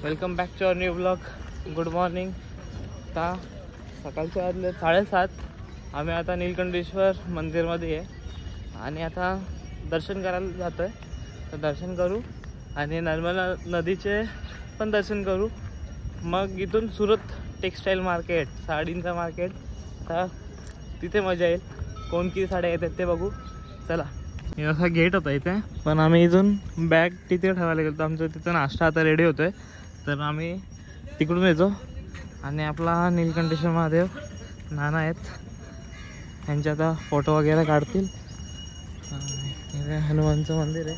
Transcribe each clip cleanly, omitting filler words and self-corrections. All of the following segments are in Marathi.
Welcome back to our new blog. Good morning. आता सकाळचे वाजले 7:30. आम्ही आता नीलकंठेश्वर मंदिरमध्ये आहे आणि आता दर्शन करायला जातो आहे. तर दर्शन करू आणि नर्मदा नदीचे पण दर्शन करू. मग इथून सुरत टेक्स्टाईल मार्केट, साडींचं मार्केट, आता तिथे मजा येईल. कोणती साड्या येतात ते बघू. चला. हे असा गेट होता इथे, पण आम्ही इथून बॅग तिथे ठेवायला गेलो. आमचं तिथं नाश्ता आता रेडी होतोय, तर आम्ही तिकडून येतो. आणि आपला नीलकंठेश्वर महादेव नाना आहेत, यांचे आता फोटो वगैरे काढतील. हनुमानचं मंदिर आहे.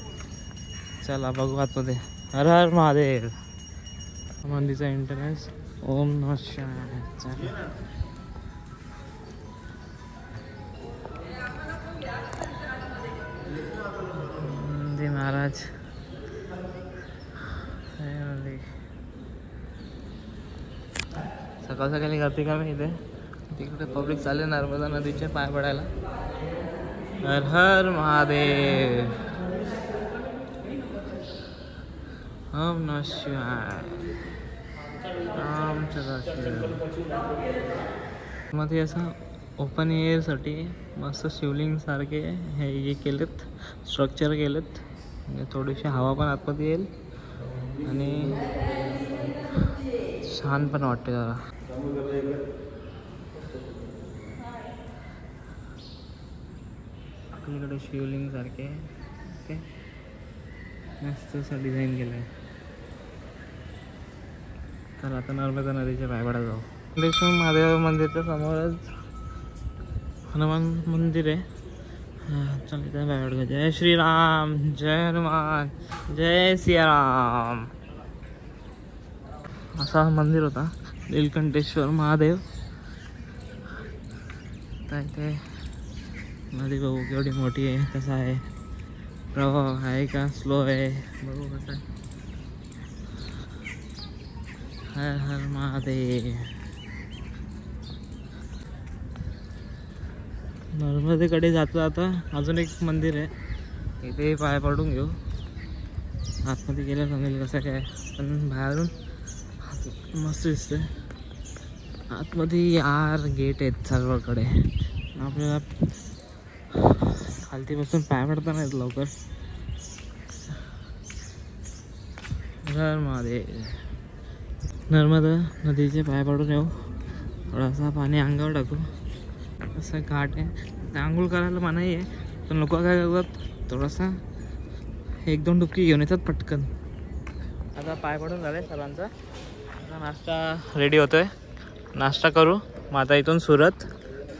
चला बघू आतमध्ये. हर हर महादेव. मंदिरचा एंट्रन्स. ओम नमः शिवाय. चला. महाराज सकाळ सकाळी गर्दी कमी इथे. तिकडे पब्लिक चालले नर्मदा नदीचे पाय पडायला. हर हर महादेव. ओम नमः शिवाय. मध्ये असं ओपन एअरसाठी मस्त शिवलिंग सारखे हे केलेत, स्ट्रक्चर केलेत. म्हणजे थोडीशी हवा पण आतमध्ये येईल आणि छान पण वाटते जरा. आपल्याकडे शिवलिंग सारखे ओके, मस्त असं डिझाईन केलं आहे. तर आता नर्मदा नदीच्या पायवाडा जाऊ. नीलकंठेश्वर महादेव मंदिरच्या समोरच हनुमान मंदिर आहे. चल पायवाडा. जय श्रीराम, जय हनुमान, जय सियाराम. असा मंदिर होता नीलकंठेश्वर महादेव. तर इथे नदी बघू केवढी मोठी आहे, कसा आहे प्रवाह, आहे का स्लो आहे बघू कसं आहे. हर हर महादेव. नर्मदेकडे जातो. आता अजून एक मंदिर आहे, इथे पाय पडून घेऊ. आतमध्ये गेलं सांगेल कसं काय, पण बाहेरून मस्त दिसतंय. आतमध्ये यार गेट आहेत सर्वकडे. आपल्याला खालती बसून पाय पडता नाहीत लवकर. हर महादेव. नर्मदा नदीचे पाय पडून येऊ. थोडासा पाणी अंगावर टाकू. असं घाट आहे, आंघोळ करायला मनाई आहे, पण लोक काय करतात थोडासा 1-2 डुबकी घेऊन येतात पटकन. आता पाय पडून झाले सर्वांचा. आता नाश्ता रेडी होतोय, नाश्ता करू. मग आता इथून सुरत,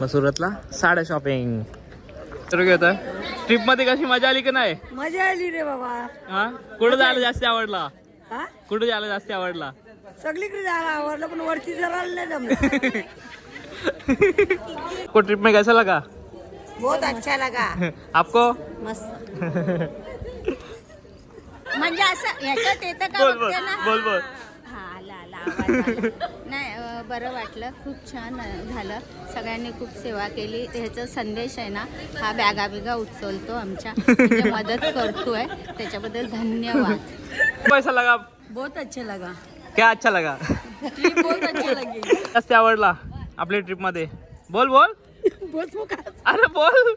मग सुरतला साड्या शॉपिंग तर घेतोय. ट्रिपमध्ये कशी मजा आली की नाही? मजा आली रे बाबा. हा, कुठं जायला जास्त आवडला? हा, कुठं जायला जास्त आवडला? सगळीकडे जायला आवडलं, पण वरती जरा नाही जमलं. को ट्रिप में कैसा लगा? बहुत अच्छा लगा. आपको? मस्त. म्हणजे असं ह्याच्यात येतं का? बोल बोल बोल बोल. हा आला आवाज आला. नाही बरं वाटलं, खूप छान झालं. सगळ्यांनी खूप सेवा केली. ह्याचा संदेश आहे ना, हा बॅगा बिगा उचलतो आमच्या, म्हणजे मदत करतोय, त्याच्याबद्दल धन्यवाद. कैसा लगा? बहुत अच्छा लगा. क्या अच्छा लगा? ट्रिप बहुत अच्छा लगी. जास्त आवडला आपल्या ट्रिप मध्ये? बोल बोल. अरे बोल.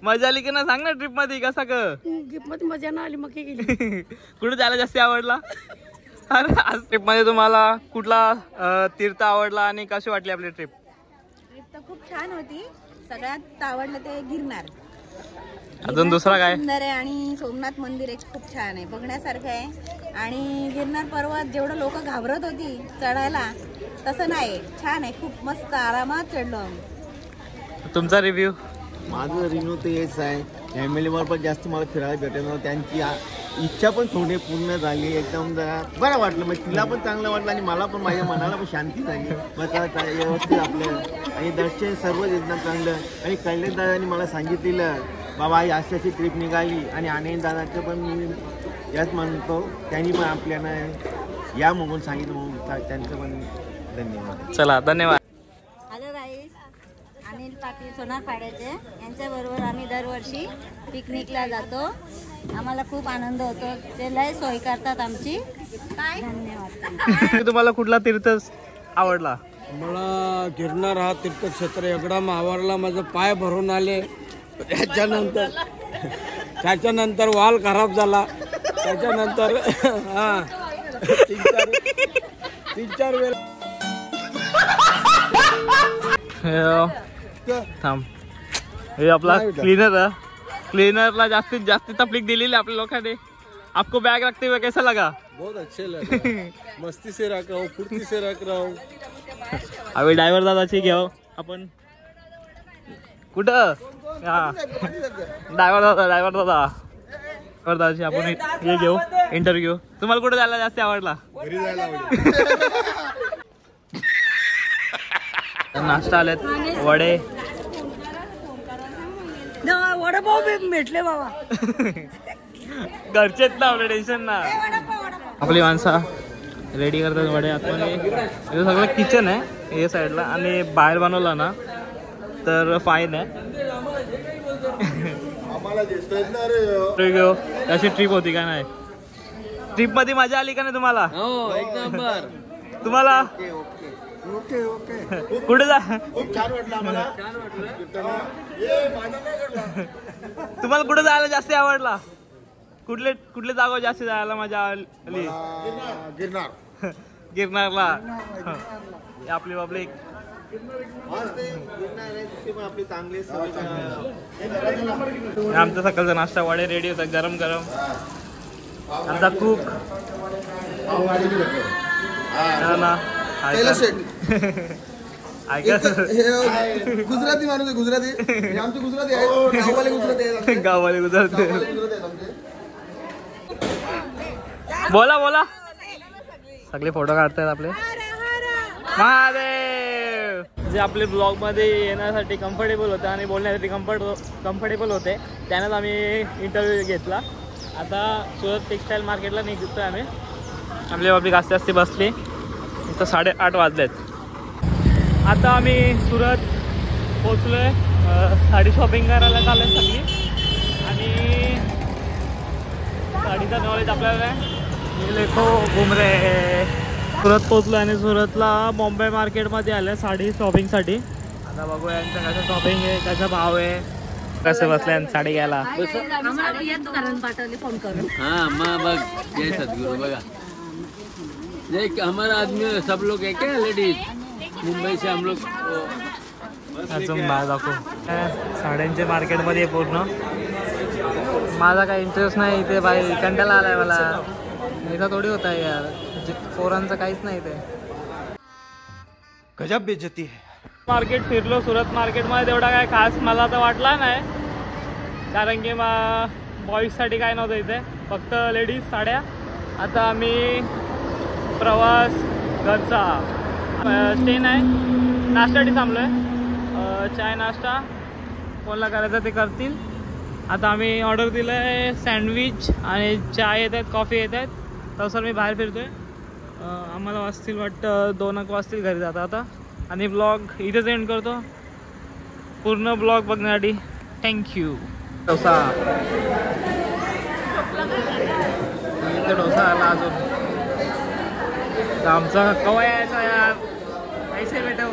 मजा आली की ना सांग ना ट्रिप मध्ये? कसा ग ट्रिप मध्ये मजा ना आली, मग काय गेली. कुठे जायला जास्त आवडला? अरे आज ट्रिप मध्ये तुम्हाला कुठला तीर्थ आवडला आणि कशी वाटली आपली ट्रिप? ट्रिप तर खूप छान होती. सगळ्यात आवडलं ते गिरनार. अजून दुसरा काय? सुंदर आहे आणि सोमनाथ मंदिर एक खूप छान आहे, बघण्यासारखं आहे. आणि गिरनार पर्वत जेवढं लोक घाबरत होती चढायला, तसं नाही, छान आहे, खूप मस्त आरामात चढलो आम्ही. तुमचा रिव्ह्यू? माझं रिव्ह्यू तर हेच आहे, फॅमिलीबरोबर जास्त मला फिरायला भेटलं. त्यांची इच्छा पण थोडी पूर्ण झाली. एकदम जरा बरं वाटलं, मग तिला पण चांगलं वाटलं आणि मला पण, माझ्या मनाला पण शांती झाली. मग त्याला व्यवस्थित आपलं आणि दर्शन सर्वच एकदम चांगलं. आणि कल्याण दादांनी मला सांगितलेलं बाबा ही अशी ट्रिप निघाली, आणि अनिल दादाचं पण मी याच म्हणतो, त्यांनी पण आपल्याला या म्हणून सांगितलं, म्हणून त्यांचं पण धन्यवाद. चला धन्यवाद. हॅलो गाईस, अनिल वरती सोनार पाड्याचे यांच्याबरोबर आम्ही दरवर्षी पिकनिकला जातो. आम्हाला खूप आनंद होतो. ते लय सोय करतात आमची. धन्यवाद. तुम्हाला कुठला तीर्थ आवडला? मला गिरनार हा तीर्थक्षेत्र एकदम आवडला. माझं पाय भरून आले. त्याच्यानंतर वाल खराब झाला. त्याच्यानंतर हा तीन चार वेळ थांब. हे आपला क्लीनरला जास्तीत जास्त तकलीफ दिलेली आपल्या लोकांनी. आपको बैग रखते हुए कैसा लगा? बहुत अच्छे लगे. मस्ती से रख रहा हूँ, फुर्ती से रख रहा हूँ. अभी ड्रायव्हर दादाची घेऊ आपण. कुठं? हा ड्रायव्हर दादाची आपण हे घेऊ इंटरव्ह्यू. तुम्हाला कुठं जायला जास्त आवडला? घरी जायला नाश्ता आलेत, वडे. वडापाव बी भेटले बाबा. घरचेच ना आपलं टेन्शन ना. आपली माणसं रेडी करतात वडे. आतमध्ये हे सगळं किचन आहे हे साईडला आणि बाहेर बनवला ना तर फाईन आहे. अशी ट्रिप होती का नाही? ट्रिप मध्ये मजा आली का नाही तुम्हाला? हो एक नंबर. तुम्हाला ओके ओके कुठे जा खूप छान वाटलं आम्हाला. तुम्हाला कुठे जायला जास्त आवडला? कुठले जागा जास्त जायला मजा आली? गिरनार गिरनारला. आपली पब्लिक आपली चांगली सवय. आमचा सकाळचा नाश्ता वडे रेडी होता गरम गरम. आमचा कुक ना गुजराती माणूस आहे. गुजराती आमचे गुजराती आहे. गाववाले गुजराती. बोला सगळे फोटो काढतायत आपले. महादेव जे आपले ब्लॉग मध्ये येण्यासाठी कम्फर्टेबल होते आणि बोलण्यासाठी कम्फर्टेबल होते त्यानंच आम्ही इंटरव्ह्यू घेतला. आता सुरत टेक्स्टाईल मार्केटला निघतोय आम्ही. आपली पब्लिक आस्ते आस्ते बसली. इथं 8:30 वाजलेत. आता आम्ही सुरत पोचलोय. साडी शॉपिंग करायला चालू आहे सगळी आणि साडीचा नॉलेज आपल्याला लेखो घुम रे. सुरत पोचलो आणि सुरतला बॉम्बे मार्केटमध्ये आलं साडी शॉपिंगसाठी. आता बघूया यांचं कसं शॉपिंग आहे, कसा भाव आहे, कसे बसले साडी घ्यायला. हाँ माँ बग जय सदगुरु. बघा जय हमारा आदमी सब लोग है क्या? लेडीज मुंबई से हम लोग अजून बाहेर दाखव. साड्यांच्या मार्केटमध्ये पूर्ण. माझा काही इंटरेस्ट नाही इथे बाई. कंटाळा आलाय मला. इथं थोडी होत आहे यार. पोरांचं काहीच नाही ते. गजब बेइज्जती है. मार्केट फिरलो. सुरत मार्केटमध्ये तेवढा काय खास मला तर वाटला नाही. कारण की बॉईजसाठी काय नव्हतं इथे. फक्त लेडीज साड्या. आता आम्ही प्रवास घरचा स्टे नाही नाश्त्यासाठी थांबलो आहे. चाय नाश्ता कोणाला करायचा ते करतील. आता आम्ही ऑर्डर दिलं आहे सँडविच आणि चाय येत आहेत, कॉफी येत आहेत. तसं मी बाहेर फिरतोय. आम्हाला वाजतील वाटतं 2 वाजतील घरी जाता आता. आणि ब्लॉग इथेच एंड करतो. पूर्ण ब्लॉग बघण्यासाठी थँक्यू. डोसा इथे डोसा आला अजून. आमचा कवा यायचा यार. पैसे भेटो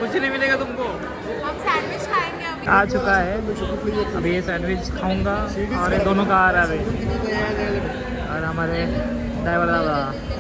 कुछ नहीं मिलेगा तुमको. हम सैंडविच खाएंगे अभी. आ चुका है. अभी ये सैंडविच खाऊंगा और ये दोनों का आ रहा है. और हमारे ड्राइवर दादा